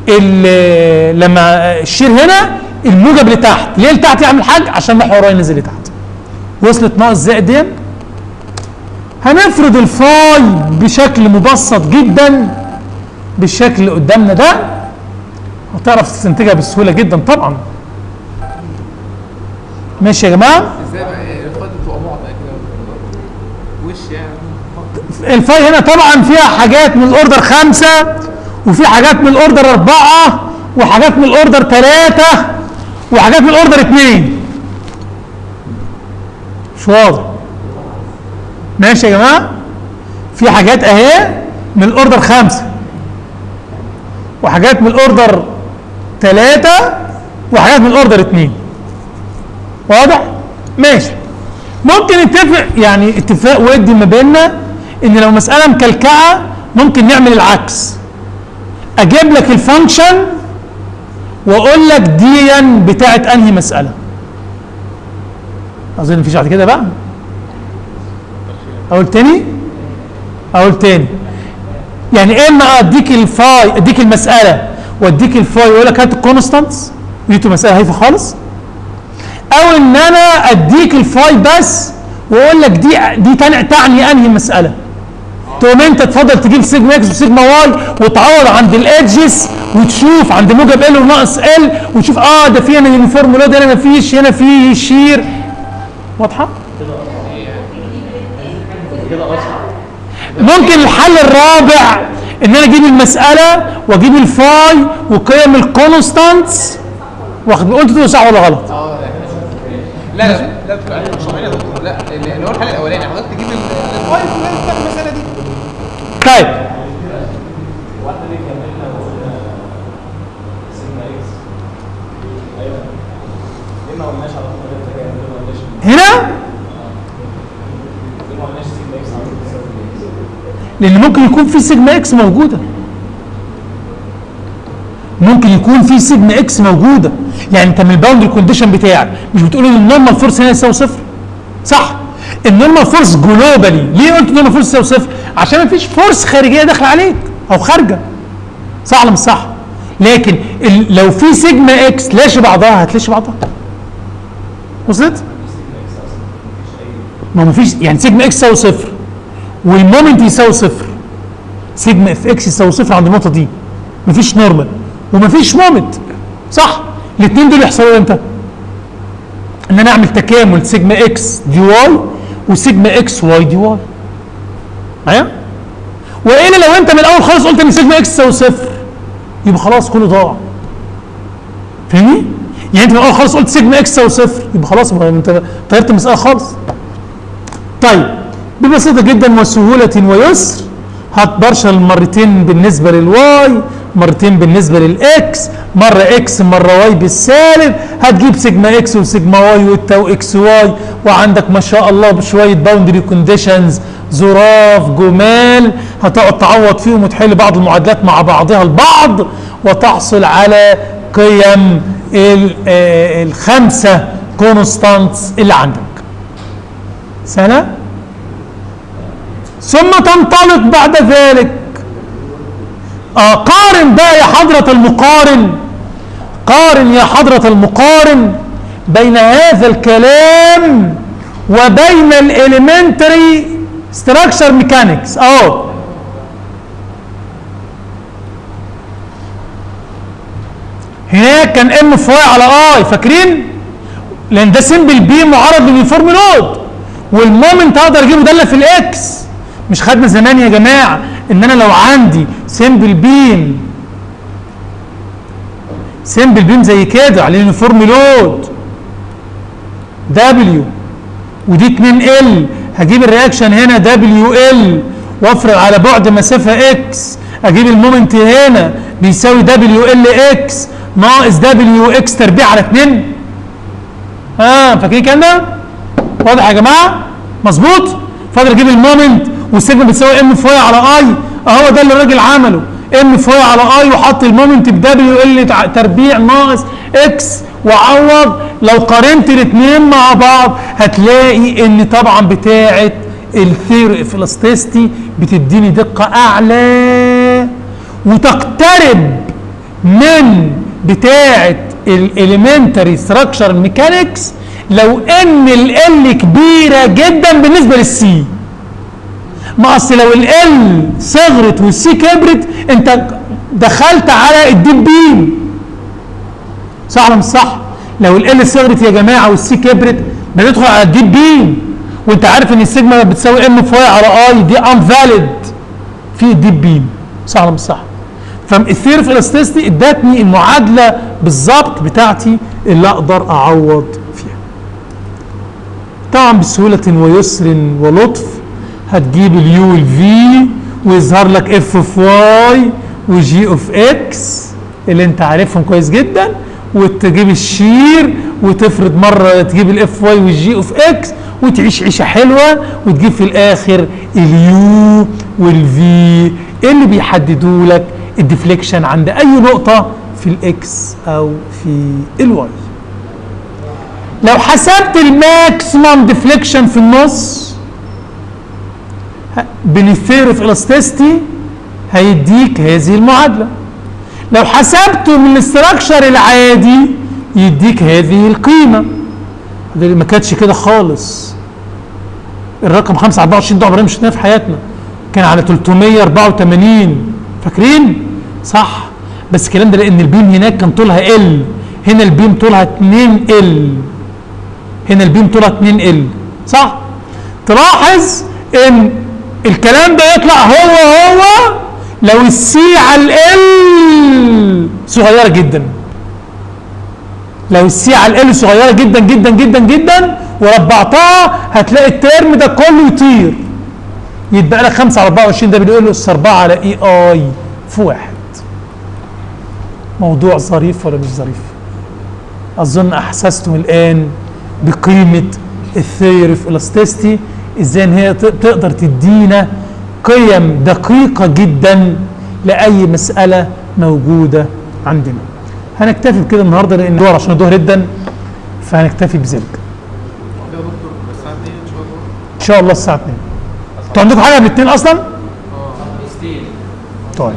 اللي لما الشير هنا الموجب لتحت، ليه لتحت يعمل حاجه؟ عشان محور واي نزل لتحت. وصلت ناقص زائد دي؟ هنفرض الفاي بشكل مبسط جدا بالشكل اللي قدامنا ده، هتعرف تستنتجها بسهوله جدا طبعا. ماشي يا جماعه؟ ازاي بقى الفاي بتبقى معطى كده وش يعني؟ الفاي هنا طبعا فيها حاجات من الاوردر 5، وفي حاجات من الاوردر 4، وحاجات من الاوردر 3، وحاجات من الاوردر 2. مش واضح؟ ماشي يا جماعه؟ في حاجات اهي من الاوردر 5، وحاجات من الاوردر 3، وحاجات من الاوردر 2. واضح؟ ماشي. ممكن نتفق يعني اتفاق ودي ما بيننا ان لو مساله مكلكعه ممكن نعمل العكس، اجيب لك الفانكشن واقول لك دي بتاعت انهي مساله. اظن مفيش بعد كده بقى. اقول تاني يعني اما اديك الفاي، اديك المساله واديك الفاي واقول لك هات الكونستانتس ودي مساله هايفه خالص، او ان انا اديك الفاي بس واقول لك دي تعني انهي مساله. تقوم انت تفضل تجيب سيجما اكس وسيجما واي وتعوض عند الادجز وتشوف عند موجب ال وناقص ال وتشوف ده في هنا يونيفورم لود، هنا ما فيش، هنا في شير. واضحه؟ ممكن الحل الرابع ان انا اجيب المساله واجيب الفاي وقيم الكونستانتس. قلت ده صح ولا غلط؟ لا مش صحيح يا دكتور، لا اللي هو الحل الاولاني حضرتك تجيب الفاي بتاع المساله دي. طيب هنا لان ممكن يكون في سيجما اكس موجوده، ممكن يكون في سيجما اكس موجوده. يعني انت من الباوندري كونديشن بتاعك مش بتقول ان النورمال فورس هنا يساوي صفر؟ صح؟ النورمال فورس جلوبالي، ليه قلت النورمال فورس يساوي صفر؟ عشان ما فيش فورس خارجيه داخله عليك او خارجه. صح ولا مش صح؟ لكن لو في سيجما اكس لاشي بعضها هتلاشي بعضها. وصلت؟ ما فيش يعني سيجما اكس يساوي صفر والمومنت يساوي صفر، سيجما اف اكس يساوي صفر عند النقطه دي، مفيش نورمال ومفيش مومنت. صح؟ الاثنين دول يحصلوا امتى؟ ان انا اعمل تكامل سيجما اكس دي واي وسيجما اكس واي دي واي. معايا؟ والا لو انت من الاول خالص قلت ان سيجما اكس يساوي صفر يبقى خلاص كله ضاع. فاهمني؟ يعني انت من الاول خالص قلت سيجما اكس يساوي صفر يبقى خلاص انت طيرت المساله خالص. طيب ببساطه جدا وسهوله ويسر هات بارشل مرتين بالنسبه للواي مرتين بالنسبه للاكس، مره اكس مره واي بالسالب، هتجيب سيجما اكس وسيجما واي والتاو اكس واي، وعندك ما شاء الله بشويه باوندري كونديشنز ظراف جمال، هتقعد تعوض فيهم وتحل بعض المعادلات مع بعضها البعض وتحصل على قيم الخمسه كونستانتس اللي عندك. سهله؟ ثم تنطلق بعد ذلك قارن بقى يا حضرة المقارن، قارن يا حضرة المقارن بين هذا الكلام وبين الاليمنتري ستراكشر ميكانكس. هناك كان ام في واي على اي، فاكرين؟ لان ده سمبل بي معرض لليونيفورم لود، والمومنت اقدر اجيبه داله في الاكس. مش خدنا زمان يا جماعه ان انا لو عندي سمبل بيم زي كده على اليونيفورم لود دبليو ودي 2 ال، هجيب الرياكشن هنا دبليو ال وافرق على بعد مسافه اكس، اجيب المومنت هنا بيساوي دبليو ال اكس ناقص دبليو اكس تربيع على 2. فاكرين كده؟ واضح يا جماعه؟ مظبوط؟ فاضل اجيب المومنت والسيجما بتساوي ام في واي على اي، اهو ده اللي الراجل عمله، ام في واي على اي وحط المومنت بدبليو ال تربيع ناقص اكس وعوض. لو قارنت الاثنين مع بعض هتلاقي ان طبعا بتاعه الثيوري اوف الاستيستي بتديني دقه اعلى وتقترب من بتاعه الاليمنتري ستراكشر ميكانكس لو ان ال كبيره جدا بالنسبه للسي. ما اصل لو ال صغرت والسي كبرت انت دخلت على الديب بيم، صح ولا مش صح؟ لو ال صغرت يا جماعه والسي كبرت بندخل على الديب بيم، وانت عارف ان السيجما بتساوي ام في واي على اي، دي ان فاليد في الديب بيم، صح ولا مش صح؟ فالثيوري اوف الاستيستي ادتني المعادله بالظبط بتاعتي اللي اقدر اعوض فيها. طبعا بسهوله ويسر ولطف هتجيب اليو والفي ويظهر لك اف اوف واي وجي اوف اكس اللي انت عارفهم كويس جدا، وتجيب الشير وتفرض مره تجيب الاف واي والجي اوف اكس وتعيش عيشه حلوه، وتجيب في الاخر اليو والفي اللي بيحددوا لك الديفليكشن عند اي نقطه في الاكس او في الواي. لو حسبت الماكسيمم ديفليكشن في النص بين الثيوري اوف الاستيستي هيديك هذه المعادله. لو حسبته من الاستراكشر العادي يديك هذه القيمه. دي ما كانتش كده خالص. الرقم 524 ده عمرنا مش شفناه في حياتنا، كان على 384. فاكرين؟ صح. بس الكلام ده لان البيم هناك كان طولها ال، هنا البيم طولها 2 ال، هنا البيم طولها 2 ال، صح؟ تلاحظ ان الكلام ده يطلع هو لو السي على ال صغيره جدا. لو السي على ال صغيره جدا جدا جدا جدا وربعتها هتلاقي الترم ده كله يطير، يتبقى لك 5 على 24 ده بنقول له اس 4 على اي اي في 1. موضوع ظريف ولا مش ظريف؟ اظن احسستم الان بقيمه الثيوري اوف الاستيستي، ازاي ان هي تقدر تدينا قيم دقيقه جدا لاي مساله موجوده عندنا. هنكتفي بكده النهارده لان الظهر عشان الظهر جدا، فهنكتفي بذلك. ان شاء الله الساعه 2. انتوا عندكم حاجه قبل 2 اصلا؟ طيب